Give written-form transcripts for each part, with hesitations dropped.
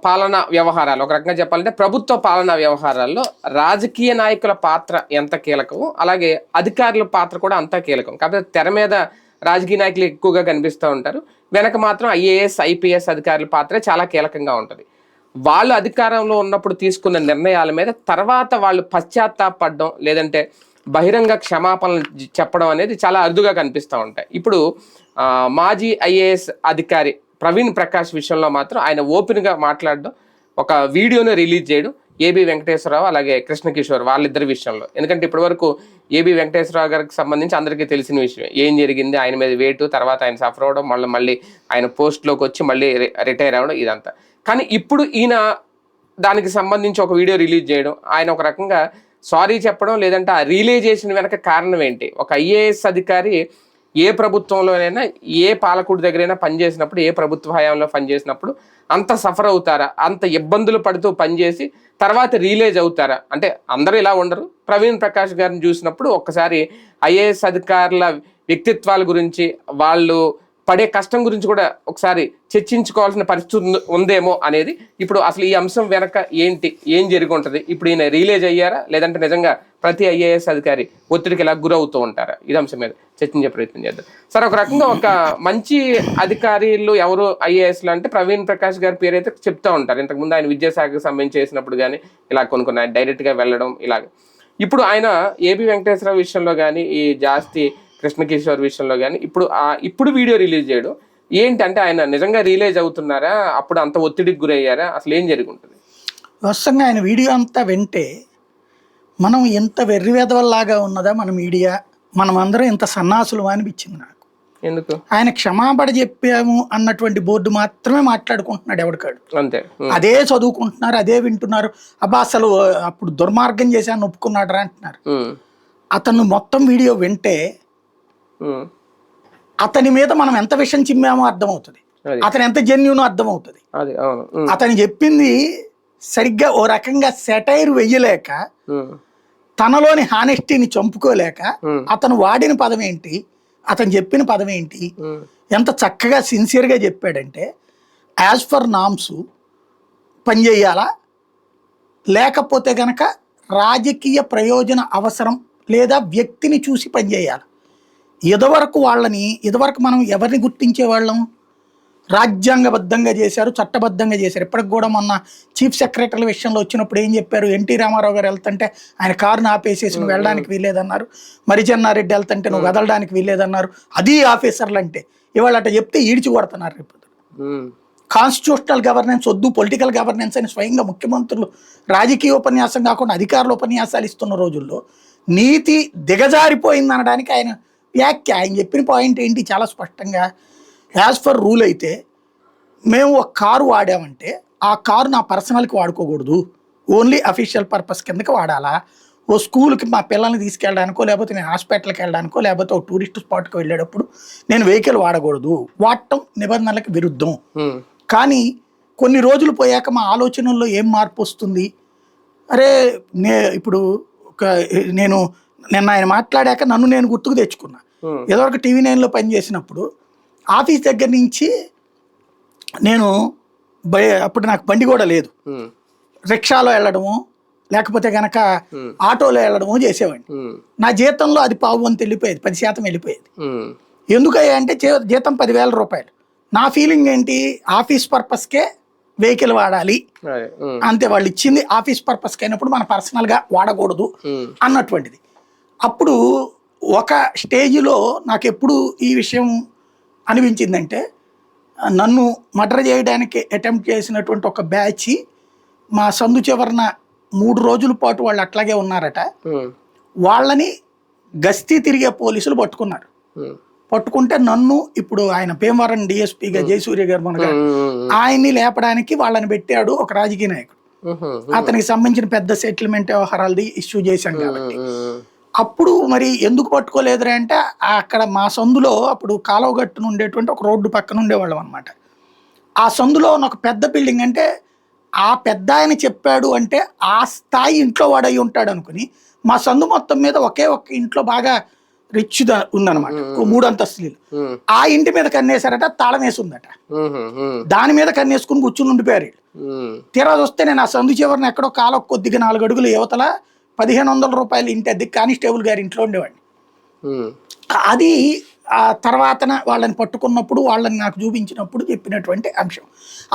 పాలనా వ్యవహారాలు ఒక రకంగా చెప్పాలంటే ప్రభుత్వ పాలనా వ్యవహారాల్లో రాజకీయ నాయకుల పాత్ర ఎంత కీలకం, అలాగే అధికారుల పాత్ర కూడా అంతా కీలకం. కాకపోతే తెర మీద రాజకీయ నాయకులు ఎక్కువగా కనిపిస్తూ ఉంటారు, వెనక మాత్రం ఐఏఎస్ ఐపీఎస్ అధికారుల పాత్ర చాలా కీలకంగా ఉంటుంది. వాళ్ళు అధికారంలో ఉన్నప్పుడు తీసుకున్న నిర్ణయాల మీద తర్వాత వాళ్ళు పశ్చాత్తాపడడం లేదంటే బహిరంగ క్షమాపణలు చెప్పడం అనేది చాలా అరుదుగా కనిపిస్తూ ఉంటాయి. ఇప్పుడు మాజీ ఐఏఎస్ అధికారి ప్రవీణ్ ప్రకాష్ విషయంలో మాత్రం ఆయన ఓపెన్గా మాట్లాడడం, ఒక వీడియోను రిలీజ్ చేయడం ఏబి వెంకటేశ్వరరావు అలాగే కృష్ణ కిషోర్ వాళ్ళిద్దరి విషయంలో. ఎందుకంటే ఇప్పటి వరకు ఏబి వెంకటేశ్వరరావు గారికి సంబంధించి అందరికీ తెలిసిన విషయం ఏం జరిగింది, ఆయన మీద వేటు, తర్వాత ఆయన సఫర్ అవడం, మళ్ళీ ఆయన పోస్ట్లోకి వచ్చి మళ్ళీ రిటైర్ అవ్వడం ఇదంతా. కానీ ఇప్పుడు ఈయన దానికి సంబంధించి ఒక వీడియో రిలీజ్ చేయడం, ఆయన ఒక రకంగా సారీ చెప్పడం, లేదంటే ఆ రియలైజేషన్ వెనక కారణం ఏంటి? ఒక ఐఏఎస్ అధికారి ఏ ప్రభుత్వంలోనైనా ఏ పాలకుడి దగ్గరైనా పనిచేసినప్పుడు, ఏ ప్రభుత్వ హయాంలో పనిచేసినప్పుడు అంత సఫర్ అవుతారా, అంత ఇబ్బందులు పడుతూ పనిచేసి తర్వాత రియలైజ్ అవుతారా? అంటే అందరూ ఇలా ఉండరు. ప్రవీణ్ ప్రకాష్ గారిని చూసినప్పుడు ఒక్కసారి ఐఏఎస్ అధికారుల వ్యక్తిత్వాల గురించి, వాళ్ళు పడే కష్టం గురించి కూడా ఒకసారి చర్చించుకోవాల్సిన పరిస్థితి ఉందేమో అనేది. ఇప్పుడు అసలు ఈ అంశం వెనక ఏంటి, ఏం జరిగి ఉంటుంది, ఇప్పుడు ఈయన రియలైజ్ అయ్యారా, లేదంటే నిజంగా ప్రతి ఐఏఎస్ అధికారి ఒత్తిడికి ఇలా గురవుతూ ఉంటారా? ఇది అంశం మీద చర్చించే ప్రయత్నం చేద్దాం. సార్, ఒక రకంగా ఒక మంచి అధికారులు ఎవరు ఐఏఎస్లు అంటే ప్రవీణ్ ప్రకాష్ గారి పేరు అయితే చెప్తూ ఉంటారు. ఇంతకుముందు ఆయన విద్యాశాఖకు సంబంధించి చేసినప్పుడు కానీ ఇలా కొన్ని డైరెక్ట్గా వెళ్ళడం ఇలాగ. ఇప్పుడు ఆయన ఏబి వెంకటేశ్వరరావు విషయంలో కానీ, ఈ జాస్తి కృష్ణ కిషోర్ విషయంలో కానీ ఇప్పుడు వీడియో రిలీజ్ చేయడం ఏంటంటే ఆయన నిజంగా రియలైజ్ అవుతున్నారా, అప్పుడు అంత ఒత్తిడికి గురయ్యారా, అసలు ఏం జరిగి ఉంటుంది? వాస్తవంగా ఆయన వీడియో అంతా వింటే మనం ఎంత వెర్రివేదవల్లాగా ఉన్నదా మన మీడియా, మనం అందరం ఇంత సన్నాసులు అనిపించింది నాకు. ఎందుకు? ఆయన క్షమాపణ చెప్పాము అన్నటువంటి బోర్డు మాత్రమే మాట్లాడుకుంటున్నాడు ఎవరికాడు. అంతే, అదే చదువుకుంటున్నారు, అదే వింటున్నారు. అబ్బా అసలు అప్పుడు దుర్మార్గం చేశాను ఒప్పుకున్నాడు రా అంటున్నారు. అతను మొత్తం వీడియో వింటే అతని మీద మనం ఎంత విషయం చిమ్మామో అర్థమవుతుంది, అతను ఎంత జెన్యూనో అర్థమవుతుంది. అతను చెప్పింది సరిగ్గా ఓ రకంగా సెటైర్ వెయ్యలేక, తనలోని హానెస్టీని చంపుకోలేక అతను వాడిన పదం ఏంటి, అతను చెప్పిన పదం ఏంటి, ఎంత చక్కగా సిన్సియర్గా చెప్పాడంటే యాజ్ ఫర్ నామ్స్ పనిచేయాలా, లేకపోతే గనక రాజకీయ ప్రయోజన అవసరం లేదా వ్యక్తిని చూసి పనిచేయాలి. ఇదివరకు మనం ఎవరిని గుర్తించేవాళ్ళం? రాజ్యాంగబద్ధంగా చేశారు, చట్టబద్ధంగా చేశారు. ఇప్పటికి కూడా మొన్న చీఫ్ సెక్రటరీ విషయంలో వచ్చినప్పుడు ఏం చెప్పారు? ఎన్టీ రామారావు గారు వెళ్తుంటే ఆయన కారును ఆపేసేసి నువ్వు వెళ్ళడానికి వీల్లేదన్నారు, మరిచెన్నారెడ్డి వెళ్తుంటే నువ్వు వదలడానికి వీల్లేదన్నారు. అది ఆఫీసర్లు అంటే ఇవాళ అట్లా చెప్తే ఈడ్చి కొడుతున్నారు. రేపు కాన్స్టిట్యూషనల్ గవర్నెన్స్ వద్దు, పొలిటికల్ గవర్నెన్స్ అని స్వయంగా ముఖ్యమంత్రులు రాజకీయ ఉపన్యాసం కాకుండా అధికారుల ఉపన్యాసాలు ఇస్తున్న రోజుల్లో నీతి దిగజారిపోయింది అనడానికి ఆయన వ్యాఖ్య. ఆయన చెప్పిన పాయింట్ ఏంటి చాలా స్పష్టంగా, యాజ్ ఫర్ రూల్ అయితే మేము ఒక కారు వాడామంటే ఆ కారు నా పర్సనల్కి వాడుకోకూడదు, ఓన్లీ అఫీషియల్ పర్పస్ కిందకి వాడాలా. ఓ స్కూల్కి మా పిల్లల్ని తీసుకెళ్ళడానికో, లేకపోతే నేను హాస్పిటల్కి వెళ్ళడానికో, లేకపోతే ఒక టూరిస్ట్ స్పాట్కి వెళ్ళేటప్పుడు నేను వెహికల్ వాడకూడదు. వాడటం నిబంధనలకు విరుద్ధం. కానీ కొన్ని రోజులు పోయాక మా ఆలోచనల్లో ఏం మార్పు వస్తుంది? అరే ఇప్పుడు నేను నిన్న ఆయన మాట్లాడాక నన్ను నేను గుర్తుకు తెచ్చుకున్నా. ఏదో ఒక టీవీ 9లో పనిచేసినప్పుడు ఆఫీస్ దగ్గర నుంచి నేను అప్పుడు నాకు బండి కూడా లేదు, రిక్షాలో వెళ్ళడము లేకపోతే గనక ఆటోలో వెళ్ళడము చేసేవాడిని. నా జీతంలో అది 50% వెళ్ళిపోయేది, 10% వెళ్ళిపోయేది. ఎందుకయ్యా అంటే జీతం 10,000 రూపాయలు. నా ఫీలింగ్ ఏంటి, ఆఫీస్ పర్పస్కే వెహికల్ వాడాలి అంతే. వాళ్ళు ఇచ్చింది ఆఫీస్ పర్పస్కి అయినప్పుడు మన పర్సనల్గా వాడకూడదు అన్నటువంటిది. అప్పుడు ఒక స్టేజ్లో నాకు ఎప్పుడు ఈ విషయం అనిపించిందంటే, నన్ను మర్డర్ చేయడానికి అటెంప్ట్ చేసినటువంటి ఒక బ్యాచ్ మా సందు చివరన 3 రోజుల పాటు వాళ్ళు అట్లాగే ఉన్నారట. వాళ్ళని గస్తీ తిరిగే పోలీసులు పట్టుకున్నారు. పట్టుకుంటే నన్ను ఇప్పుడు ఆయన భీమవరం డిఎస్పీగా జయసూర్య గారు మనగా ఆయన్ని లేపడానికి వాళ్ళని పెట్టాడు ఒక రాజకీయ నాయకుడు. అతనికి సంబంధించిన పెద్ద సెటిల్మెంట్ వ్యవహారాలది ఇష్యూ చేశాం కాబట్టి. అప్పుడు మరి ఎందుకు పట్టుకోలేదురా అంటే, అక్కడ మా సందులో అప్పుడు కాలువగట్టును ఉండేటువంటి ఒక రోడ్డు పక్కన ఉండేవాళ్ళం అనమాట. ఆ సందులో ఒక పెద్ద బిల్డింగ్, అంటే ఆ పెద్ద ఆయన చెప్పాడు అంటే ఆ స్థాయి ఇంట్లో వాడై ఉంటాడు అనుకుని మా సందు మొత్తం మీద ఒకే ఒక్క ఇంట్లో బాగా రిచ్ ఉందన్నమాట, 3 అంతస్తులు. ఆ ఇంటి మీద కన్నేశారట, తాళం వేసి ఉందట. దాని మీద కన్నేసుకుని కూర్చుని ఉండిపోయారు. తీరా చూస్తే నేను ఆ సందు చివరిని ఎక్కడో కాలం కొద్దిగా 4 అడుగులు యువతల 1500 రూపాయలు ఇంటి అద్దెకి కానిస్టేబుల్ గారి ఇంట్లో ఉండేవాడిని. అది ఆ తర్వాత వాళ్ళని పట్టుకున్నప్పుడు వాళ్ళని నాకు చూపించినప్పుడు చెప్పినటువంటి అంశం.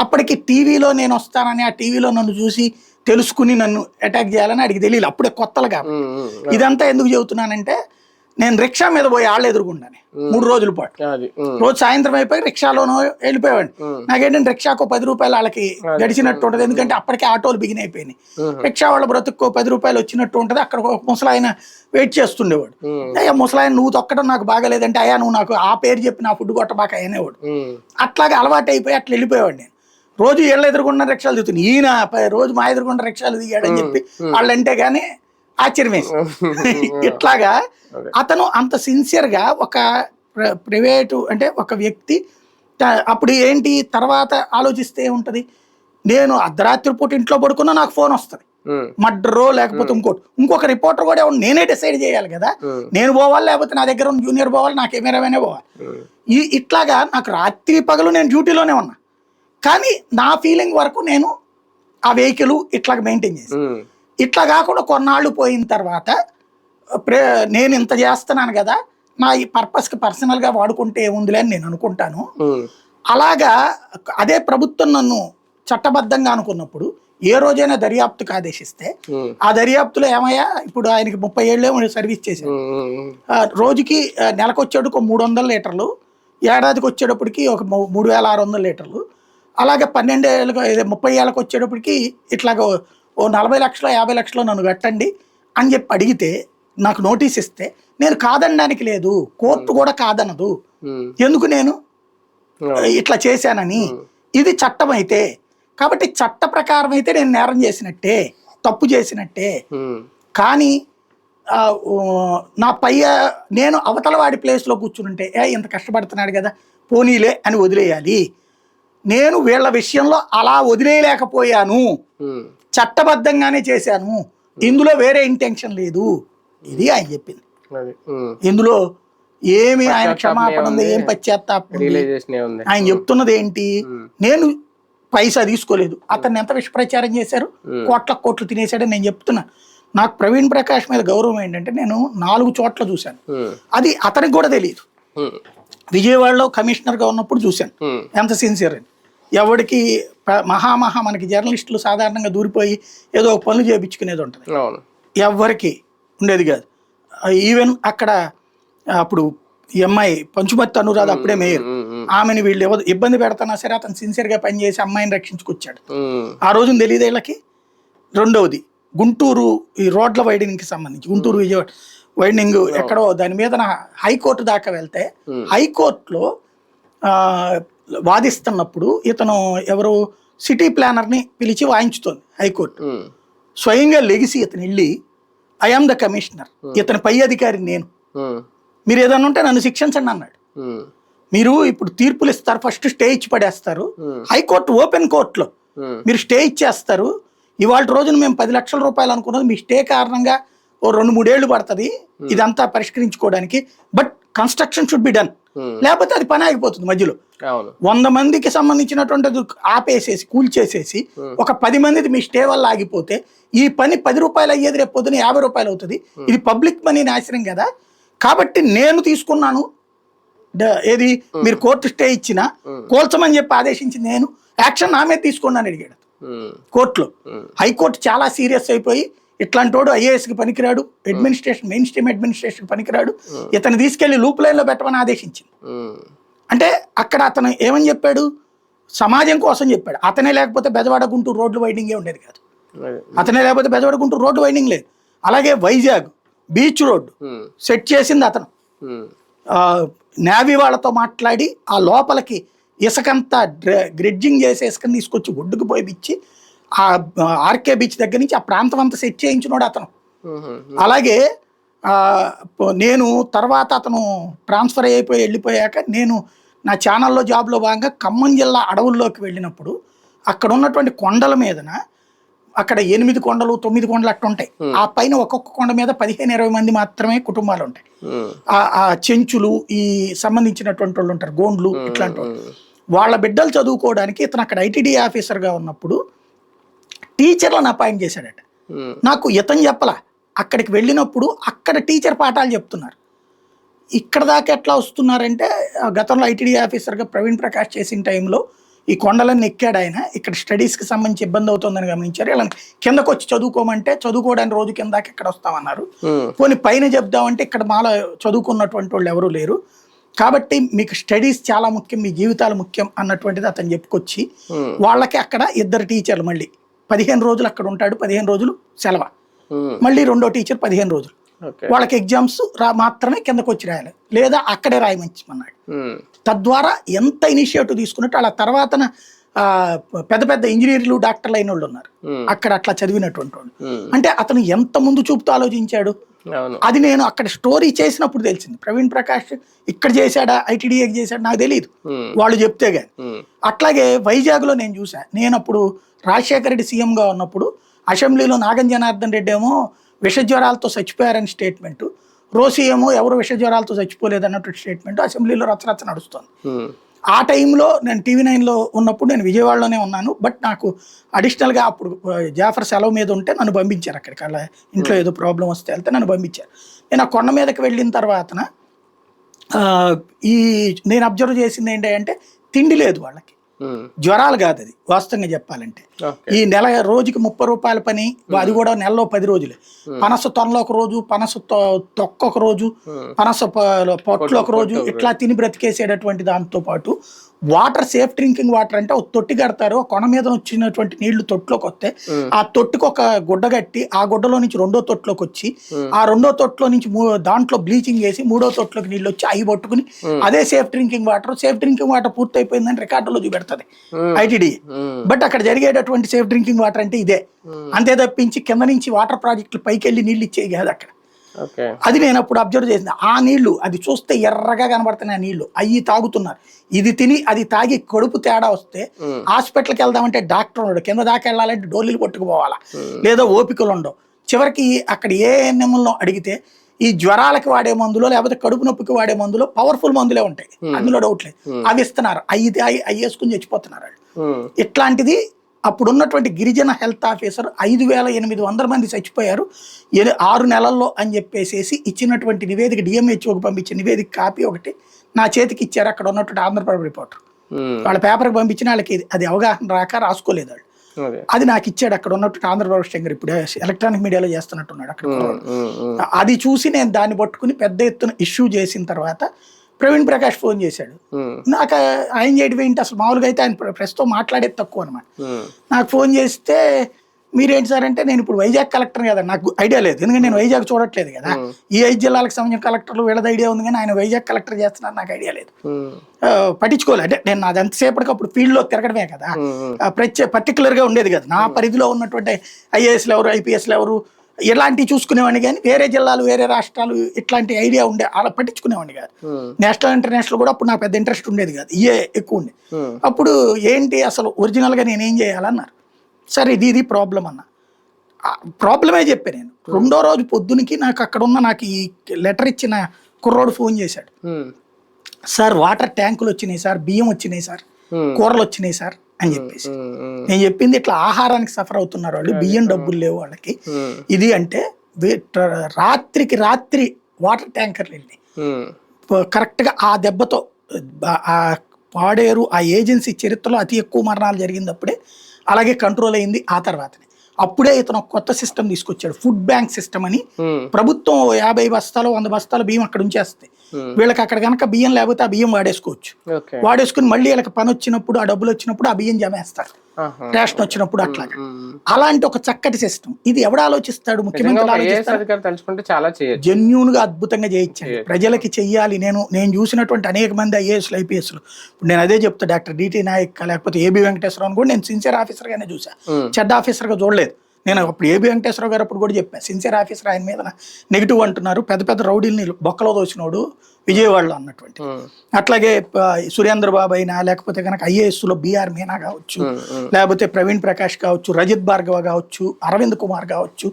అప్పటికి టీవీలో నేను వస్తానని, ఆ టీవీలో నన్ను చూసి తెలుసుకుని నన్ను అటాక్ చేయాలని అడిగి తెలియదు, అప్పుడే కొత్తలు కాబట్టి. ఇదంతా ఎందుకు చెబుతున్నానంటే, నేను రిక్షా మీద పోయి వాళ్ళు ఎదురుగుండాను 3 రోజుల పాటు. రోజు సాయంత్రం అయిపోయి రిక్షాలోనూ వెళ్ళిపోయేవాడిని. నాకేంటంటే రిక్షాకు 10 రూపాయలు వాళ్ళకి గడిచినట్టు ఉంటుంది, ఎందుకంటే అప్పటికే ఆటోలు బిగిన్ అయిపోయినాయి. రిక్షా వాళ్ళ బ్రతుకు 10 రూపాయలు వచ్చినట్టు ఉంటుంది. అక్కడ ఒక ముసలాయన వెయిట్ చేస్తుండేవాడు. అయ్యా ముసలాయన నువ్వు తొక్కడం నాకు బాగాలేదంటే, అయ్యా నువ్వు నాకు ఆ పేరు చెప్పి నా ఫుడ్ కొట్టబాక అనేవాడు. అట్లాగే అలవాటు అయిపోయి అట్లా వెళ్ళిపోయేవాడు. నేను రోజు వీళ్ళ ఎదురుగుండా రిక్షాలు దిగుతున్నాను, ఈయన రోజు మా ఎదురుగుండా రిక్షాలు దిగాడని చెప్పి వాళ్ళంటే కానీ ఆశ్చర్యం వేసి. ఇట్లాగా అతను అంత సిన్సియర్గా ఒక ప్రైవేటు అంటే ఒక వ్యక్తి అప్పుడు ఏంటి తర్వాత ఆలోచిస్తే ఉంటుంది, నేను అర్ధరాత్రి పూట ఇంట్లో పడుకున్నా నాకు ఫోన్ వస్తుంది, మర్డరో లేకపోతే ఇంకొక రిపోర్టర్ కూడా నేనే డిసైడ్ చేయాలి కదా, నేను పోవాలి లేకపోతే నా దగ్గర ఉన్న జూనియర్ పోవాలి, నా కెమెరామెనే పోవాలి. ఇట్లాగా నాకు రాత్రి పగలు నేను డ్యూటీలోనే ఉన్నా, కానీ నా ఫీలింగ్ వరకు నేను ఆ వెహికల్ ఇట్లాగ మెయింటైన్ చేసి. ఇట్లా కాకుండా కొన్నాళ్ళు పోయిన తర్వాత నేను ఇంత చేస్తున్నాను కదా, నా ఈ పర్పస్కి పర్సనల్గా వాడుకుంటే ఏముందిలే అని నేను అనుకుంటాను. అలాగా అదే ప్రభుత్వం నన్ను చట్టబద్ధంగా అనుకున్నప్పుడు ఏ రోజైనా దర్యాప్తుకు ఆదేశిస్తే, ఆ దర్యాప్తులో ఏమయ్యా ఇప్పుడు ఆయనకి 30 ఏళ్ళే సర్వీస్ చేశారు, రోజుకి నెలకు వచ్చేటప్పుడు 300 లీటర్లు, ఏడాదికి వచ్చేటప్పటికి ఒక 3600 లీటర్లు, అలాగే 12 ఏళ్ళకు 30 ఏళ్ళకి వచ్చేటప్పటికి ఇట్లాగ ఓ 40 లక్షలు 50 లక్షలు నన్ను కట్టండి అని చెప్పి అడిగితే, నాకు నోటీస్ ఇస్తే నేను కాదనడానికి లేదు, కోర్టు కూడా కాదనదు. ఎందుకు నేను ఇట్లా చేశానని. ఇది చట్టం అయితే, కాబట్టి చట్ట ప్రకారం అయితే నేను నేరం చేసినట్టే, తప్పు చేసినట్టే. కానీ నా నేను అవతల వాడి ప్లేస్లో కూర్చుంటే ఇంత కష్టపడుతున్నాడు కదా పోనీలే అని వదిలేయాలి. నేను వీళ్ళ విషయంలో అలా వదిలేయలేకపోయాను, చట్టబద్ధంగానే చేశాను, ఇందులో వేరే ఇంటెన్షన్ లేదు. ఇది ఆయన చెప్పింది. ఇందులో ఏమి ఆయన క్షమాపణ ఉంది, ఏం పశ్చాత్తాపం. ఆయన చెప్తున్నది ఏంటి, నేను పైసా తీసుకోలేదు, అతన్ని ఎంత విష ప్రచారం చేశారు, కోట్లు తినేశాడని నేను చెప్తున్నా. నాకు ప్రవీణ్ ప్రకాష్ మీద గౌరవం ఏంటంటే, నేను 4 చోట్ల చూశాను, అది అతనికి కూడా తెలియదు. విజయవాడలో కమిషనర్గా ఉన్నప్పుడు చూశాను ఎంత సిన్సియర్ అని. ఎవరికి మనకి జర్నలిస్టులు సాధారణంగా దూరిపోయి ఏదో పనులు చేయించుకునేది ఉంటుంది, ఎవరికి ఉండేది కాదు. ఈవెన్ అక్కడ అప్పుడు ఈ అమ్మాయి పంచుమర్తి అనురాధ అప్పుడే మేయర్, ఆమెను వీళ్ళు ఇబ్బంది పెడతానా సరే అతను సిన్సియర్గా పనిచేసి అమ్మాయిని రక్షించుకొచ్చాడు. ఆ రోజున తెలియదు వీళ్ళకి. రెండవది గుంటూరు ఈ రోడ్ల వైడనింగ్కి సంబంధించి, గుంటూరు విజయవాడ వైడనింగ్ ఎక్కడో దాని మీద హైకోర్టు దాకా వెళ్తే, హైకోర్టులో వాదిస్తున్నప్పుడు ఇతను ఎవరు సిటీ ప్లానర్ని పిలిచి వాయించుతోంది హైకోర్టు. స్వయంగా లెగిసి ఇతను వెళ్ళి, ఐఆమ్ ద కమిషనర్, ఇతని పై అధికారి నేను, మీరు ఏదన్నా ఉంటే నన్ను శిక్షించండి అన్నాడు. మీరు ఇప్పుడు తీర్పులు ఇస్తారు, ఫస్ట్ స్టే ఇచ్చి పడేస్తారు, హైకోర్టు ఓపెన్ కోర్టులో మీరు స్టే ఇచ్చేస్తారు. ఇవాళ రోజున మేము 10 లక్షల రూపాయలు అనుకున్నది మీ స్టే కారణంగా ఓ 2-3 ఏళ్ళు పడుతుంది ఇదంతా పరిష్కరించుకోవడానికి, but construction should be done, లేకపోతే అది పని ఆగిపోతుంది మధ్యలో. 100 మందికి సంబంధించినటువంటి ఆపేసేసి కూల్చేసేసి ఒక 10 మందిది మీ స్టే వల్ల ఆగిపోతే ఈ పని 10 రూపాయలు అయ్యేది రేపు పొద్దున 50 రూపాయలు అవుతుంది. ఇది పబ్లిక్ మనీ నాశనం కదా. కాబట్టి నేను తీసుకున్నాను, ఏది మీరు కోర్టు స్టే ఇచ్చినా కోల్చమని చెప్పి ఆదేశించింది నేను, యాక్షన్ నా మీద తీసుకున్నాను అడిగాడు కోర్టులో. హైకోర్టు చాలా సీరియస్ అయిపోయి, ఇట్లాంటి వాడు ఐఏఎస్కి పనికిరాడు, అడ్మినిస్ట్రేషన్ మెయిన్ స్ట్రీమ్ అడ్మినిస్ట్రేషన్ పనికిరాడు, ఇతను తీసుకెళ్లి లూప్ లైన్లో పెట్టమని ఆదేశించింది. అంటే అక్కడ అతను ఏమని చెప్పాడు, సమాజం కోసం చెప్పాడు. అతనే లేకపోతే బెజవాడ గుంటూరు రోడ్లు వైడింగే ఉండేది కాదు, అతనే లేకపోతే బెజవాడ గుంటూరు రోడ్డు వైడింగ్ లేదు. అలాగే వైజాగ్ బీచ్ రోడ్డు సెట్ చేసింది అతను. నేవీ వాళ్ళతో మాట్లాడి ఆ లోపలికి ఇసుకంతా గ్రెడ్జింగ్ చేసి ఇసుకని తీసుకొచ్చి ఒడ్డుకు పోయిచ్చి ఆ ఆర్కే బీచ్ దగ్గర నుంచి ఆ ప్రాంతం అంతా సెట్ చేయించినోడు అతను. అలాగే నేను తర్వాత అతను ట్రాన్స్ఫర్ అయిపోయి వెళ్ళిపోయాక నేను నా ఛానల్లో జాబ్లో భాగంగా ఖమ్మం జిల్లా అడవుల్లోకి వెళ్ళినప్పుడు అక్కడ ఉన్నటువంటి కొండల మీదన, అక్కడ 8 కొండలు 9 కొండలు అట్టు ఉంటాయి, ఆ పైన ఒక్కొక్క కొండ మీద 15-20 మంది మాత్రమే కుటుంబాలు ఉంటాయి. ఆ చెంచులు ఈ సంబంధించినటువంటి వాళ్ళు ఉంటారు, గోండ్లు ఇట్లాంటి వాళ్ళు. వాళ్ళ బిడ్డలు చదువుకోవడానికి ఇతను అక్కడ ఐటీడీ ఆఫీసర్గా ఉన్నప్పుడు టీచర్లను అపాయింట్ చేశాడట. నాకు ఇతను చెప్పలా, అక్కడికి వెళ్ళినప్పుడు అక్కడ టీచర్ పాఠాలు చెప్తున్నారు. ఇక్కడ దాకా ఎట్లా వస్తున్నారంటే గతంలో ఐటీడీ ఆఫీసర్గా ప్రవీణ్ ప్రకాష్ చేసిన టైంలో ఈ కొండలన్నీ ఎక్కాడు ఆయన. ఇక్కడ స్టడీస్కి సంబంధించి ఇబ్బంది అవుతుందని గమనించారు. ఇలా కిందకు వచ్చి చదువుకోమంటే చదువుకోవడానికి రోజు కిందకి ఎక్కడ వస్తామన్నారు. పోనీ పైన చెప్దామంటే ఇక్కడ మాలో చదువుకున్నటువంటి వాళ్ళు ఎవరూ లేరు, కాబట్టి మీకు స్టడీస్ చాలా ముఖ్యం, మీ జీవితాలు ముఖ్యం అన్నటువంటిది అతను చెప్పుకొచ్చి వాళ్ళకి అక్కడ 2 టీచర్లు మళ్ళీ 15 రోజులు అక్కడ ఉంటాడు, 15 రోజులు సెలవు, మళ్ళీ 2వ టీచర్ 15 రోజులు, వాళ్ళకి ఎగ్జామ్స్ మాత్రమే కిందకు వచ్చి రాయాలి లేదా అక్కడే రాయమన్నాడు. తద్వారా ఎంత ఇనిషియేటివ్ తీసుకున్నట్టు అలా తర్వాత పెద్ద పెద్ద ఇంజనీర్లు డాక్టర్లు అయిన వాళ్ళు ఉన్నారు అక్కడ అట్లా చదివినటువంటి వాళ్ళు. అంటే అతను ఎంత ముందు చూపుతూ ఆలోచించాడు. అది నేను అక్కడ స్టోరీ చేసినప్పుడు తెలిసింది. ప్రవీణ్ ప్రకాష్ ఇక్కడ చేశాడా ఐటీడీఏకి చేశాడా నాకు తెలియదు, వాళ్ళు చెప్తే గాని. అట్లాగే వైజాగ్లో నేను చూసా. నేను అప్పుడు రాజశేఖర రెడ్డి సీఎంగా ఉన్నప్పుడు అసెంబ్లీలో నాగం జనార్దన్ రెడ్డి ఏమో విషజ్వరాలతో చచ్చిపోయారని స్టేట్మెంటు, రోసి ఏమో ఎవరు విషజ్వరాలతో చచ్చిపోలేదు అన్నట్టు స్టేట్మెంట్ అసెంబ్లీలో రచ్చరచ్చ నడుస్తుంది. ఆ టైంలో నేను టీవీ9లో ఉన్నప్పుడు నేను విజయవాడలోనే ఉన్నాను. బట్ నాకు అడిషనల్గా అప్పుడు జాఫర్ సెలవు మీద ఉంటే నన్ను పంపించారు అక్కడికి. అలా ఇంట్లో ఏదో ప్రాబ్లం వస్తే వెళ్తే నన్ను పంపించారు. నేను ఆ కొండ మీదకి వెళ్ళిన తర్వాతన నేను అబ్జర్వ్ చేసింది ఏంటంటే తిండి లేదు వాళ్ళకి, జ్వరాలు కాదు అది వాస్తవంగా చెప్పాలంటే. ఈ నెల రోజుకి 30 రూపాయల పని, అది కూడా నెలలో 10 రోజులే. పనస తొనలో ఒక రోజు, పనస తొక్క ఒక రోజు, పనస పొట్లు ఒక రోజు, ఇట్లా తిని బ్రతికేసేటటువంటి దాంతో పాటు వాటర్, సేఫ్ డ్రింకింగ్ వాటర్ అంటే ఒక తొట్టి కడతారు. కొండ మీద వచ్చినటువంటి నీళ్లు తొట్టులోకి వస్తే ఆ తొట్టుకు ఒక గుడ్డ కట్టి ఆ గుడ్డలో నుంచి 2వ తొట్టులోకి వచ్చి ఆ 2వ తొట్టులో నుంచి దాంట్లో బ్లీచింగ్ వేసి 3వ తొట్టులోకి నీళ్ళు వచ్చి అవి పట్టుకుని అదే safe drinking water. Safe drinking water పూర్తి అయిపోయిందని రికార్డులో చూపెడుతుంది ఐటీడీ. బట్ అక్కడ జరిగేటటువంటి సేఫ్ డ్రింకింగ్ వాటర్ అంటే ఇదే, అంతే తప్పించి కింద నుంచి వాటర్ ప్రాజెక్టులు పైకి వెళ్ళి నీళ్ళు ఇచ్చేవి కాదు అక్కడ. అది నేను అప్పుడు అబ్జర్వ్ చేసింది. ఆ నీళ్లు అది చూస్తే ఎర్రగా కనబడుతున్నాయి, ఆ నీళ్లు అవి తాగుతున్నారు. ఇది తిని అది తాగి కడుపు తేడా వస్తే హాస్పిటల్కి వెళ్దామంటే డాక్టర్ ఉన్నాడు, కింద దాకా వెళ్ళాలంటే డోలీలు పట్టుకుపోవాలా, లేదా ఓపికలు ఉండవు. చివరికి అక్కడ ఏఎన్ఎంలో అడిగితే ఈ జ్వరాలకి వాడే మందులో లేకపోతే కడుపు నొప్పికి వాడే మందులో పవర్ఫుల్ మందులే ఉంటాయి, అందులో డౌట్ లేదు, అవి ఇస్తున్నారు. అవి వేసుకుని చచ్చిపోతున్నారు వాళ్ళు. ఇట్లాంటిది అప్పుడున్నటువంటి గిరిజన హెల్త్ ఆఫీసర్ 5,800 మంది చచ్చిపోయారు 6 నెలల్లో అని చెప్పేసి ఇచ్చినటువంటి నివేదిక, డిఎంహెచ్ఓకి పంపించిన నివేదిక కాపీ ఒకటి నా చేతికి ఇచ్చారు అక్కడ ఉన్నటువంటి ఆంధ్రప్రభ రిపోర్టర్. వాళ్ళ పేపర్కి పంపించిన వాళ్ళకి అది అవగాహన రాక రాసుకోలేదు వాళ్ళు. అది నాకు ఇచ్చాడు అక్కడ ఉన్నటువంటి ఆంధ్రప్రభ స్టెంగర్, ఇప్పుడు ఎలక్ట్రానిక్ మీడియాలో చేస్తున్నట్టున్నాడు అక్కడ. అది చూసి నేను దాన్ని పట్టుకుని పెద్ద ఎత్తున ఇష్యూ చేసిన తర్వాత ప్రవీణ్ ప్రకాష్ ఫోన్ చేశాడు. నాకు ఆయన చేయడం ఏంటి, అసలు మామూలుగా అయితే ఆయన ప్రెస్తో మాట్లాడేది తక్కువ అనమాట. నాకు ఫోన్ చేస్తే మీరేంటి సార్ అంటే, నేను ఇప్పుడు వైజాగ్ కలెక్టర్ కదా, నాకు ఐడియా లేదు, ఎందుకంటే నేను వైజాగ్ చూడట్లేదు కదా. ఈ 5 జిల్లాలకు సంబంధించిన కలెక్టర్లు వీళ్ళది ఐడియా ఉంది, కానీ ఆయన వైజాగ్ కలెక్టర్ చేస్తున్నారు నాకు ఐడియా లేదు, పట్టించుకోలేదు. అంటే నేను అది ఎంతసేపటికి అప్పుడు ఫీల్డ్లో తిరగడమే కదా, పర్టికులర్గా ఉండేది కదా. నా పరిధిలో ఉన్నటువంటి ఐఏఎస్లు ఎవరు, ఐపీఎస్లు ఎవరు ఇలాంటివి చూసుకునేవాడిని, కానీ వేరే జిల్లాలు వేరే రాష్ట్రాలు ఇట్లాంటి ఐడియా ఉండే అలా పట్టించుకునేవాడిని కాదు. నేషనల్ ఇంటర్నేషనల్ కూడా అప్పుడు నాకు పెద్ద ఇంట్రెస్ట్ ఉండేది కాదు, ఇయే ఎక్కువ ఉండే. అప్పుడు ఏంటి అసలు ఒరిజినల్గా నేనేం చేయాలన్నారు. సరే ఇది ప్రాబ్లం అన్న, ప్రాబ్లమే చెప్పా నేను. 2వ రోజు పొద్దునికి నాకు అక్కడ ఉన్న నాకు ఈ లెటర్ ఇచ్చిన కుర్రోడు ఫోన్ చేశాడు. సార్ వాటర్ ట్యాంకులు వచ్చినాయి సార్, బియ్యం వచ్చినాయి సార్, కూరలు వచ్చినాయి సార్ అని చెప్పేసి. నేను చెప్పింది ఇట్లా ఆహారానికి సఫర్ అవుతున్నారు వాళ్ళు, బియ్యం డబ్బులు లేవు వాళ్ళకి. ఇది అంటే రాత్రికి రాత్రి వాటర్ ట్యాంకర్లు వెళ్ళి కరెక్ట్గా ఆ దెబ్బతో ఆ పాడేరు ఆ ఏజెన్సీ చరిత్రలో అతి ఎక్కువ మరణాలు జరిగిందప్పుడే, అలాగే కంట్రోల్ అయింది ఆ తర్వాతనే. అప్పుడే ఇతను కొత్త సిస్టమ్ తీసుకొచ్చాడు, ఫుడ్ బ్యాంక్ సిస్టమ్ అని. ప్రభుత్వం 50 బస్తాలు 100 బస్తాలు బియ్యం అక్కడ ఉంచేస్తుంది. వీళ్ళకి అక్కడ కనుక బియ్యం లేకపోతే ఆ బియ్యం వాడేసుకోవచ్చు. వాడేసుకుని మళ్ళీ వీళ్ళకి పని వచ్చినప్పుడు ఆ డబ్బులు వచ్చినప్పుడు ఆ బియ్యం జమేస్తారు, రేషన్ వచ్చినప్పుడు. అట్లాగా అలాంటి ఒక చక్కటి సిస్టమ్. ఇది ఎవడు ఆలోచిస్తాడు? ముఖ్యమంత్రి జెన్యూన్ గా అద్భుతంగా చేయించాడు, ప్రజలకి చెయ్యాలి. నేను చూసినటువంటి అనేక మంది ఐఏఎస్లు ఐపీఎస్లు, ఇప్పుడు నేను అదే చెప్తా, డాక్టర్ డిటి నాయక్ లేకపోతే ఏబి వెంకటేశ్వరరావు కూడా నేను సిన్సియర్ ఆఫీసర్ గానే చూసా, చెడ్డ ఆఫీసర్ గా చూడలేదు. నేను అప్పుడు ఏబి వెంకటేశ్వరరావు గారు అప్పుడు కూడా చెప్పాను, సిన్సియర్ ఆఫీసర్, ఆయన మీద నెగిటివ్ అంటున్నారు, పెద్ద పెద్ద రౌడీల్ని బొక్కలో దోసినోడు విజయవాడలో అన్నటువంటి. అట్లాగే సురేంద్ర బాబు అయినా లేకపోతే కనుక ఐఏఎస్లో బిఆర్ మీనా కావచ్చు, లేకపోతే ప్రవీణ్ ప్రకాష్ కావచ్చు, రజిత్ భార్గవ కావచ్చు, అరవింద్ కుమార్ కావచ్చు,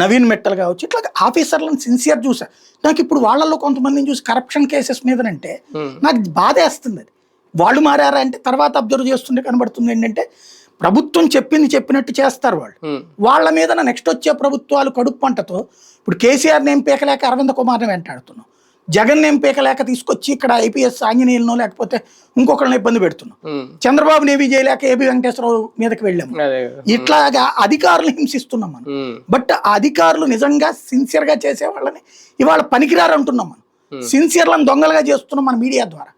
నవీన్ మిట్టల్ కావచ్చు, ఇట్లా ఆఫీసర్లను సిన్సియర్ చూసా. నాకు ఇప్పుడు వాళ్ళల్లో కొంతమందిని చూసి కరప్షన్ కేసెస్ మీదనంటే నాకు బాధేస్తుంది. అది వాళ్ళు మారారా అంటే తర్వాత అబ్జర్వ్ చేస్తుంటే కనబడుతుంది ఏంటంటే ప్రభుత్వం చెప్పినట్టు చేస్తారు వాళ్ళు. వాళ్ళ మీద నెక్స్ట్ వచ్చే ప్రభుత్వాలు కడుపు పంటతో ఇప్పుడు కేసీఆర్ నేమ్ పీకలేక అరవింద్ కుమార్ని వెంటాడుతున్నాం, జగన్ నేమ్ పీకలేక తీసుకొచ్చి ఇక్కడ ఐపీఎస్ ఆంజనేయులనో లేకపోతే ఇంకొకరిని ఇబ్బంది పెడుతున్నాం, చంద్రబాబు నేవి చేయలేక ఏబి వెంకటేశ్వరరావు మీదకి వెళ్ళాము. ఇట్లాగా అధికారులు హింసిస్తున్నాం మనం. బట్ ఆ అధికారులు నిజంగా సిన్సియర్ గా చేసే వాళ్ళని ఇవాళ పనికిరారు అంటున్నాం మనం. సిన్సియర్లను దొంగలుగా చేస్తున్నాం మన మీడియా ద్వారా.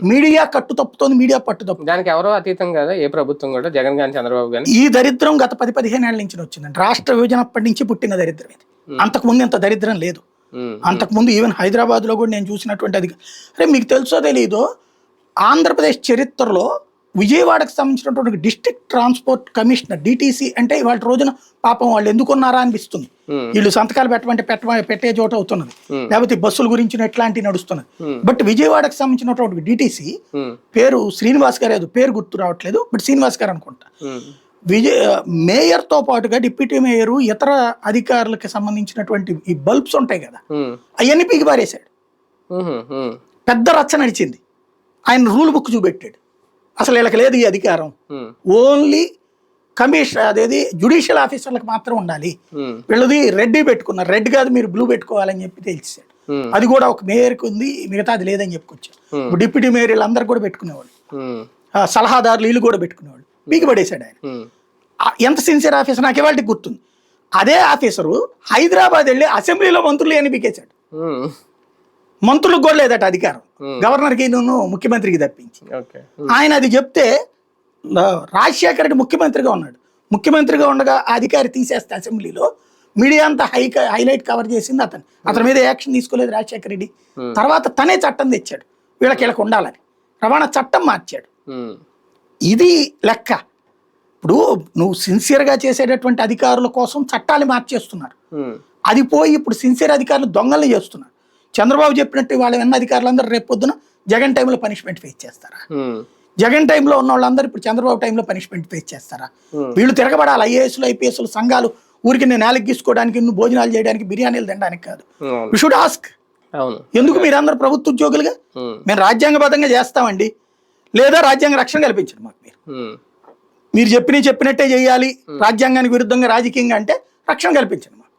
మీడియా కట్టు తప్పుతోంది, మీడియా పట్టు తప్పు. దానికి ఎవరో అతీతం కదా ఏ ప్రభుత్వం కూడా, జగన్ గాని చంద్రబాబు గాని. ఈ దరిద్రం గత 10-15 ఏళ్ల నుంచి వచ్చిందండి. రాష్ట్ర విభజన అప్పటి నుంచి పుట్టిన దరిద్రం ఇది. అంతకుముందు ఇంత దరిద్రం లేదు. అంతకుముందు ఈవెన్ హైదరాబాద్ లో కూడా నేను చూసినటువంటి అది. అరే మీకు తెలుసో తెలీదో, ఆంధ్రప్రదేశ్ చరిత్రలో విజయవాడకు సంబంధించినటువంటి డిస్ట్రిక్ట్ ట్రాన్స్పోర్ట్ కమిషనర్ డిటిసి అంటే ఇవాళ రోజున పాపం వాళ్ళు ఎందుకున్నారా అనిపిస్తుంది. వీళ్ళు సంతకాలు పెట్టే చోట అవుతున్నది, లేకపోతే బస్సుల గురించి ఎట్లాంటివి నడుస్తున్నది. బట్ విజయవాడకు సంబంధించినటువంటి డిటిసి పేరు శ్రీనివాస్ గారు, ఏదో పేరు గుర్తు రావట్లేదు, బట్ శ్రీనివాస్ గారు అనుకుంటా. మేయర్ తో పాటుగా డిప్యూటీ మేయర్ ఇతర అధికారులకు సంబంధించినటువంటి ఈ బల్బ్స్ ఉంటాయి కదా, అవన్నీ పీకి పారేశాడు. పెద్ద రచ్చ నడిచింది. ఆయన రూల్ బుక్ చూపెట్టాడు. అసలు వీళ్ళకి లేదు ఈ అధికారం, ఓన్లీ కమిషన్ అదేది జ్యుడిషియల్ ఆఫీసర్లకు మాత్రం ఉండాలి. వీళ్ళది రెడ్ పెట్టుకున్నారు, రెడ్ కాదు మీరు బ్లూ పెట్టుకోవాలని చెప్పి తెలిసాడు. అది కూడా ఒక మేయర్కి ఉంది, మిగతా అది లేదని చెప్పుకొచ్చాడు. డిప్యూటీ మేయర్ వీళ్ళందరూ కూడా పెట్టుకునేవాళ్ళు, సలహాదారులు వీళ్ళు కూడా పెట్టుకునేవాళ్ళు. పీకి పడేశాడు ఆయన. ఎంత సిన్సియర్ ఆఫీసర్ నాకు ఇవాళకి గుర్తుంది. అదే ఆఫీసరు హైదరాబాద్ వెళ్ళి అసెంబ్లీలో మంత్రులు అని పీకేశాడు. మంత్రులకు కూడా లేదట అధికారం, గవర్నర్కి ముఖ్యమంత్రికి తప్పించి. ఆయన అది చెప్తే రాజశేఖర రెడ్డి ముఖ్యమంత్రిగా ఉన్నాడు, ముఖ్యమంత్రిగా ఉండగా ఆ అధికారి తీసేస్తే అసెంబ్లీలో మీడియా అంతా హైలైట్ కవర్ చేసింది అతని మీద యాక్షన్ తీసుకోలేదు రాజశేఖర రెడ్డి. తర్వాత తనే చట్టం తెచ్చాడు వీళ్ళకి ఉండాలని, రవాణా చట్టం మార్చాడు. ఇది లెక్క. ఇప్పుడు నువ్వు సిన్సియర్గా చేసేటటువంటి అధికారుల కోసం చట్టాలు మార్చేస్తున్నారు. అది పోయి ఇప్పుడు సిన్సియర్ అధికారులు దొంగల్ని చేస్తున్నారు. చంద్రబాబు చెప్పినట్టు వాళ్ళు విన్న అధికారులందరూ రేపు పొద్దున జగన్ టైంలో పనిష్మెంట్ ఫేస్ చేస్తారా? జగన్ టైంలో ఉన్న వాళ్ళందరూ ఇప్పుడు చంద్రబాబు టైంలో పనిష్మెంట్ ఫేస్ చేస్తారా? వీళ్ళు తిరగబడాలి. ఐఏఎస్లు ఐపీఎస్లు సంఘాలు ఊరికి నేను నేలకి గీసుకోవడానికి, నువ్వు భోజనాలు చేయడానికి, బిర్యానీలు తినడానికి కాదు. వి షుడ్ ఆస్క్, ఎందుకు మీరందరూ ప్రభుత్వ ఉద్యోగులుగా? మేము రాజ్యాంగబద్ధంగా చేస్తామండి, లేదా రాజ్యాంగ రక్షణ కల్పించండి మాకు. మీరు చెప్పినట్టే చేయాలి, రాజ్యాంగానికి విరుద్ధంగా రాజకీయంగా అంటే రక్షణ కల్పించండి మాకు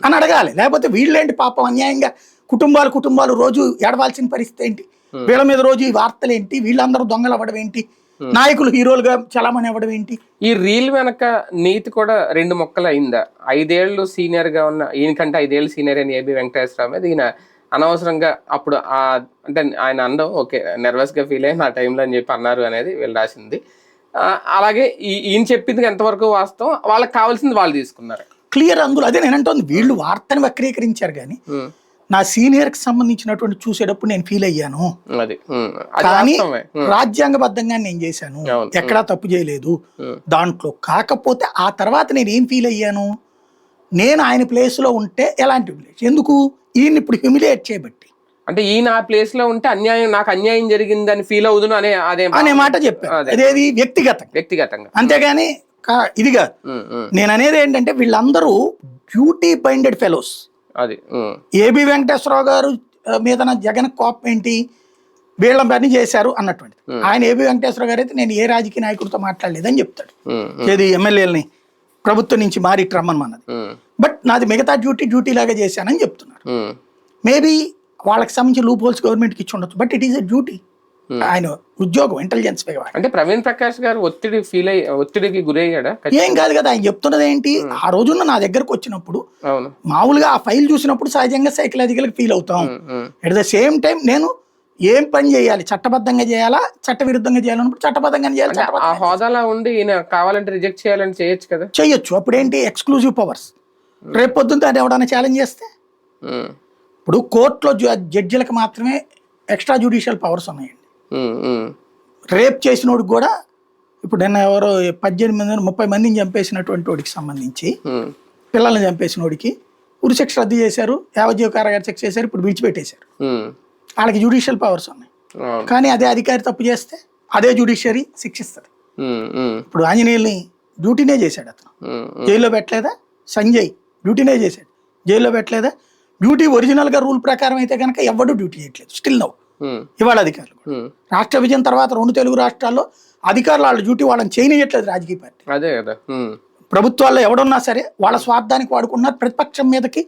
అని అడగాలి. లేకపోతే వీళ్ళేంటి పాపం అన్యాయంగా కుటుంబాలు రోజు ఏడవాల్సిన పరిస్థితి ఏంటి? వీళ్ళ మీద రోజు ఈ వార్తలు ఏంటి? వీళ్ళందరూ దొంగలు అవ్వడం ఏంటి? నాయకులు హీరోలుగా చలామణి అవ్వడం ఏంటి? ఈ రీల్ వెనక నీతి కూడా 2 మొక్కలు అయిందా? 5 ఏళ్ళు సీనియర్ గా ఉన్న ఈయనకంటే 5 ఏళ్ళు సీనియర్ అయిన ఏబి వెంకటేశ్వరరావు మీద ఈయన అనవసరంగా అప్పుడు అంటే ఆయన అనడం ఓకే నర్వస్ గా ఫీల్ అయిన ఆ టైంలో అని చెప్పి అన్నారు అనేది వీళ్ళు రాసింది. అలాగే ఈయన చెప్పింది ఎంతవరకు వాస్తవం, వాళ్ళకి కావాల్సింది వాళ్ళు తీసుకున్నారు క్లియర్. అందులో అదే నేను అంటుంది, వీళ్ళు వార్తను వక్రీకరించారు కానీ నా సీనియర్ కి సంబంధించినటువంటి చూసేటప్పుడు నేను ఫీల్ అయ్యాను, కానీ రాజ్యాంగబద్ధంగా నేను చేశాను, ఎక్కడా తప్పు చేయలేదు దాంట్లో. కాకపోతే ఆ తర్వాత నేను ఏం ఫీల్ అయ్యాను, నేను ఆయన ప్లేస్ లో ఉంటే ఎలాంటి ప్లేస్, ఎందుకు ఈయన ఇప్పుడు హ్యూమిలియేట్ చేయబట్టి, అంటే ఈయన ఆ ప్లేస్ లో ఉంటే నాకు అన్యాయం జరిగిందని ఫీల్ అవుదును అనే మాట చెప్పాను. అదేది వ్యక్తిగతంగా, అంతేగాని ఇది కాదు. నేను అనేది ఏంటంటే వీళ్ళందరూ డ్యూటీ బైండెడ్ ఫెలోస్. అది ఏబి వెంకటేశ్వరరావు గారు మీద జగన్ కోపం ఏంటి, వీళ్ళ పని చేశారు అన్నటువంటి. ఆయన ఏబి వెంకటేశ్వరరావు గారు అయితే నేను ఏ రాజకీయ నాయకుడితో మాట్లాడలేదని చెప్తాడు, ఏది ఎమ్మెల్యేలని ప్రభుత్వం నుంచి మారి రమ్మన్నది. బట్ నాది మిగతా డ్యూటీ లాగా చేశానని చెప్తున్నారు. మేబీ వాళ్ళకి సంబంధించి లూప్ హోల్స్ గవర్నమెంట్కి ఇచ్చి ఉండొచ్చు, but it is a duty. ఆయన ఉద్యోగం ఇంటెలిజెన్స్. అంటే ప్రవీణ్ ప్రకాష్ గారు ఒత్తిడికి గురయ్యాడా? ఏం కాదు కదా, ఆయన చెప్తున్నది ఏంటి, ఆ రోజున నా దగ్గరకు వచ్చినప్పుడు మామూలుగా ఆ ఫైల్ చూసినప్పుడు సహజంగా సైకలాజికల్ గా ఫీల్ అవుతాం. ఎట్ ద సేమ్ టైం నేను ఏం పని చేయాలి, చట్టబద్ధంగా చేయాలా చట్ట విరుద్ధంగా చేయాలన్నప్పుడు చట్టబద్ధంగా చేయాలి. ఆ హోదాలో ఉండి ఈయన కావాలంటే రిజెక్ట్ చేయాలని చేయొచ్చు కదా. చేయొచ్చు. అప్పుడు ఏంటి ఎక్స్క్లూజివ్ పవర్స్. రేపు పొద్దున్న దాన్ని ఎవడన్నా ఛాలెంజ్ చేస్తే, ఇప్పుడు కోర్టులో జడ్జిలకు మాత్రమే ఎక్స్ట్రా జ్యుడిషియల్ పవర్స్ ఉన్నాయండి. రేప్ చేసినోడికి కూడా ఇప్పుడు నిన్న ఎవరో 18-30 మందిని చంపేసినటువంటి వాడికి సంబంధించి, పిల్లల్ని చంపేసినోడికి ఉరిశిక్ష రద్దు చేశారు, యావజ్జీవ కారాగార శిక్ష చేశారు, ఇప్పుడు విడిచిపెట్టేశారు. వాళ్ళకి జ్యుడిషియల్ పవర్స్ ఉన్నాయి. కానీ అదే అధికారి తప్పు చేస్తే అదే జ్యుడిషియరీ శిక్షిస్తుంది. ఇప్పుడు ఆంజనేయుల్ని డ్యూటీనే చేశాడు అతను, జైల్లో పెట్టలేదా? సంజయ్ డ్యూటీనే చేశాడు, జైల్లో పెట్టలేదా? డ్యూటీ ఒరిజినల్గా రూల్ ప్రకారం అయితే కనుక ఎవడు డ్యూటీ చేయట్లేదు స్టిల్ నౌ. ఇవాళ అధికారులు రాష్ట్ర విభజన తర్వాత 2 తెలుగు రాష్ట్రాల్లో అధికారులు వాళ్ళ డ్యూటీ వాళ్ళని చేయనియట్లేదు రాజకీయ పార్టీ. అదే కదా. ప్రభుత్వాల్లో ఎవడున్నా సరే వాళ్ళ స్వార్థానికి వాడుకున్నారు, ప్రతిపక్షం మీదకి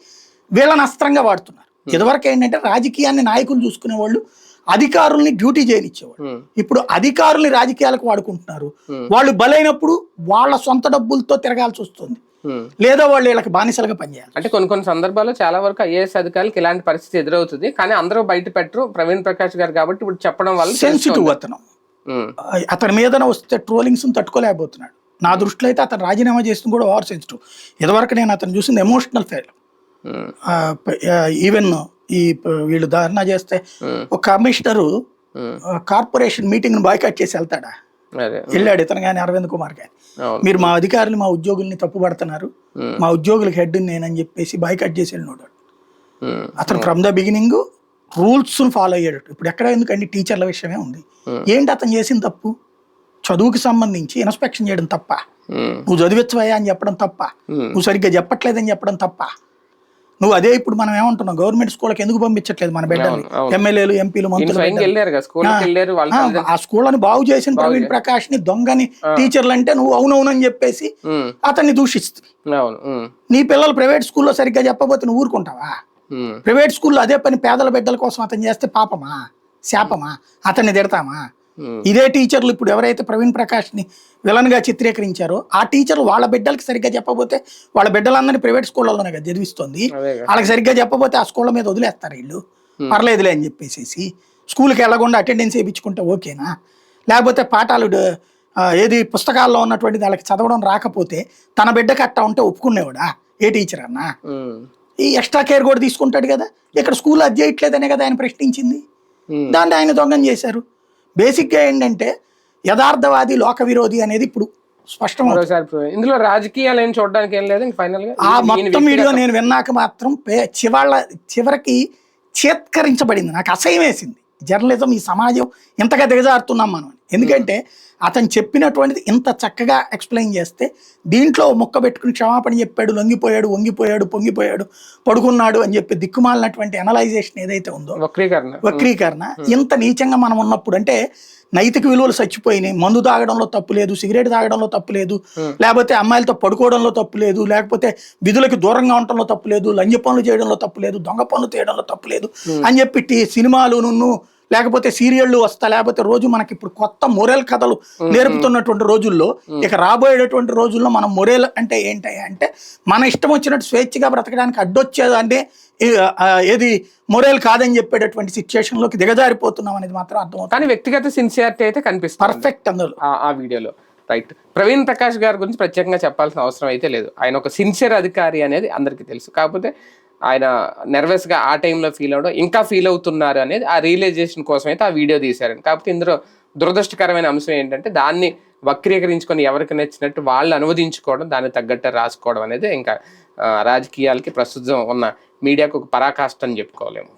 వీళ్ళని అస్త్రంగా వాడుతున్నారు. ఇదివరకు ఏంటంటే రాజకీయాన్ని నాయకులు చూసుకునే వాళ్ళు అధికారుల్ని డ్యూటీ చేయనిచ్చేవాళ్ళు. ఇప్పుడు అధికారుల్ని రాజకీయాలకు వాడుకుంటున్నారు. వాళ్ళు బలైనప్పుడు వాళ్ళ సొంత డబ్బులతో తిరగాల్సి వస్తుంది, లేదా వాళ్ళు వీళ్ళకి బానిసలుగా పనిచేయాలి. అంటే కొన్ని సందర్భాల్లో చాలా వరకు ఐఏఎస్ అధికారులకు ఇలాంటి పరిస్థితి ఎదురవుతుంది, కానీ అందరూ బయట పెట్టరు. ప్రవీణ్ ప్రకాష్ గారు కాబట్టి ఇప్పుడు చెప్పడం వల్ల సెన్సిటివ్ అతని మీద వస్తే ట్రోలింగ్స్ తట్టుకోలేకపోతున్నాడు. నా దృష్టిలో అయితే అతను రాజీనామా చేస్తుంది కూడా ఓవర్ సెన్సిటివ్. ఇదివరకు నేను అతను చూసింది ఎమోషనల్ ఫెయిల్. ఈవెన్ ఈ వీళ్ళు ధారణ చేస్తే ఒక కమిషనరు కార్పొరేషన్ మీటింగ్ బాయ్కాట్ చేసి వెళ్తాడా? వెళ్ళాడు ఇతను కానీ అరవింద్ కుమార్ గాని. మీరు మా అధికారులు మా ఉద్యోగుల్ని తప్పు పడుతున్నారు, మా ఉద్యోగులకి హెడ్ నేనని చెప్పేసి బాయ్కాట్ చేసి వెళ్ళినాడు అతను. From the beginning rules follow అయ్యాడు. ఇప్పుడు ఎక్కడ ఎందుకండి టీచర్ల విషయమే ఉంది. ఏంటి అతను చేసిన తప్పు? చదువుకి సంబంధించి ఇన్స్పెక్షన్ చేయడం తప్ప, నువ్వు చదివించవయ్యా అని చెప్పడం తప్ప, నువ్వు సరిగ్గా చెప్పట్లేదని చెప్పడం తప్ప. నువ్వు అదే ఇప్పుడు మనం ఏమంటున్నాం, గవర్నమెంట్ స్కూల్కి ఎందుకు పంపించట్లేదు మన బిడ్డలు? ఎమ్మెల్యేలు, ఎంపీలు, మంత్రులు ఆ స్కూళ్ళని బాగు చేసిన ప్రవీణ్ ప్రకాష్ ని దొంగని టీచర్లు అంటే నువ్వు అవునవునని చెప్పేసి అతన్ని దూషిస్తుంది. నీ పిల్లలు ప్రైవేట్ స్కూల్లో సరిగ్గా చెప్పబోతే నువ్వు ఊరుకుంటావా? ప్రైవేట్ స్కూల్లో అదే పని పేదల బిడ్డల కోసం అతను చేస్తే పాపమా శాపమా? అతన్ని తిడతామా? ఇదే టీచర్లు ఇప్పుడు ఎవరైతే ప్రవీణ్ ప్రకాష్ ని విలన్ గా చిత్రీకరించారో ఆ టీచర్లు వాళ్ళ బిడ్డలకి సరిగ్గా చెప్పబోతే, వాళ్ళ బిడ్డలందరినీ ప్రైవేట్ స్కూళ్ళలోనే కదా చదివిస్తుంది, వాళ్ళకి సరిగ్గా చెప్పబోతే ఆ స్కూళ్ళ మీద వదిలేస్తారు వీళ్ళు. పర్లేదులే అని చెప్పేసి స్కూల్కి వెళ్ళకుండా అటెండెన్స్ వేయించుకుంటే ఓకేనా? లేకపోతే పాఠాలు ఏది పుస్తకాల్లో ఉన్నటువంటి వాళ్ళకి చదవడం రాకపోతే తన బిడ్డకి అట్టా ఉంటే ఒప్పుకునేవాడా ఏ టీచర్ అన్నా? ఈ ఎక్స్ట్రా కేర్ కూడా తీసుకుంటాడు కదా. ఇక్కడ స్కూల్ అది చేయట్లేదనే కదా ఆయన ప్రశ్నించింది. దాన్ని ఆయన దొంగం చేశారు. బేసిక్గా ఏంటంటే యథార్థవాది లోక విరోధి అనేది ఇప్పుడు స్పష్టం. ఇందులో రాజకీయాలు ఏం చూడడానికి ఏం లేదు. ఫైనల్ గా ఆ మొత్తం వీడియో నేను విన్నాక మాత్రం చివరికి చేత్కరించబడింది. నాకు అసహ్యం వేసింది. జర్నలిజం, ఈ సమాజం ఇంతగా దిగజారుతున్నాం మనం. ఎందుకంటే అతను చెప్పినటువంటిది ఇంత చక్కగా ఎక్స్ప్లెయిన్ చేస్తే దీంట్లో ముక్క పెట్టుకుని క్షమాపణ చెప్పాడు, లొంగిపోయాడు, వంగిపోయాడు, పొంగిపోయాడు, పడుకున్నాడు అని చెప్పి దిక్కుమాలినటువంటి అనలైజేషన్ ఏదైతే ఉందో, వక్రీకరణ ఇంత నీచంగా మనం ఉన్నప్పుడు, అంటే నైతిక విలువలు చచ్చిపోయినాయి. మందు తాగడంలో తప్పు లేదు, సిగరెట్ తాగడంలో తప్పు లేదు, లేకపోతే అమ్మాయిలతో పడుకోవడంలో తప్పు లేదు, లేకపోతే విధులకు దూరంగా ఉండటంలో తప్పు లేదు, లంజ పనులు చేయడంలో తప్పు లేదు, దొంగ పనులు చేయడంలో తప్పు లేదు అని చెప్పి సినిమాలు లేకపోతే సీరియళ్ళు వస్తా, లేకపోతే రోజు మనకి ఇప్పుడు కొత్త మొరేల్ కథలు నేర్పుతున్నటువంటి రోజుల్లో, ఇక రాబోయేటటువంటి రోజుల్లో మనం మొరేల్ అంటే ఏంటి అంటే మన ఇష్టం వచ్చినట్టు స్వేచ్ఛగా బ్రతకడానికి అడ్డొచ్చేదంటే ఏది మొరేల్ కాదని చెప్పేటటువంటి సిచ్యుయేషన్ లోకి దిగజారిపోతున్నాం అనేది మాత్రం అర్థమవుతుంది. కానీ వ్యక్తిగత సిన్సియారిటీ అయితే కనిపిస్తుంది పర్ఫెక్ట్ అందులో ఆ వీడియోలో. రైట్. ప్రవీణ్ ప్రకాష్ గారి గురించి ప్రత్యేకంగా చెప్పాల్సిన అవసరం అయితే లేదు. ఆయన ఒక సిన్సియర్ అధికారి అనేది అందరికీ తెలుసు. కాకపోతే ఆయన నర్వస్ గా ఆ టైంలో ఫీల్ అవడం, ఇంకా ఫీల్ అవుతున్నారు అనేది ఆ రియలైజేషన్ కోసం అయితే ఆ వీడియో తీశారండి. కాకపోతే ఇందులో దురదృష్టకరమైన అంశం ఏంటంటే దాన్ని వక్రీకరించుకొని ఎవరికి నచ్చినట్టు వాళ్ళు అనువదించుకోవడం, దాన్ని తగ్గట్టు రాసుకోవడం అనేది ఇంకా రాజకీయాలకి ప్రస్తుతం ఉన్న మీడియాకు ఒక పరాకాష్ట అని చెప్పుకోలేము.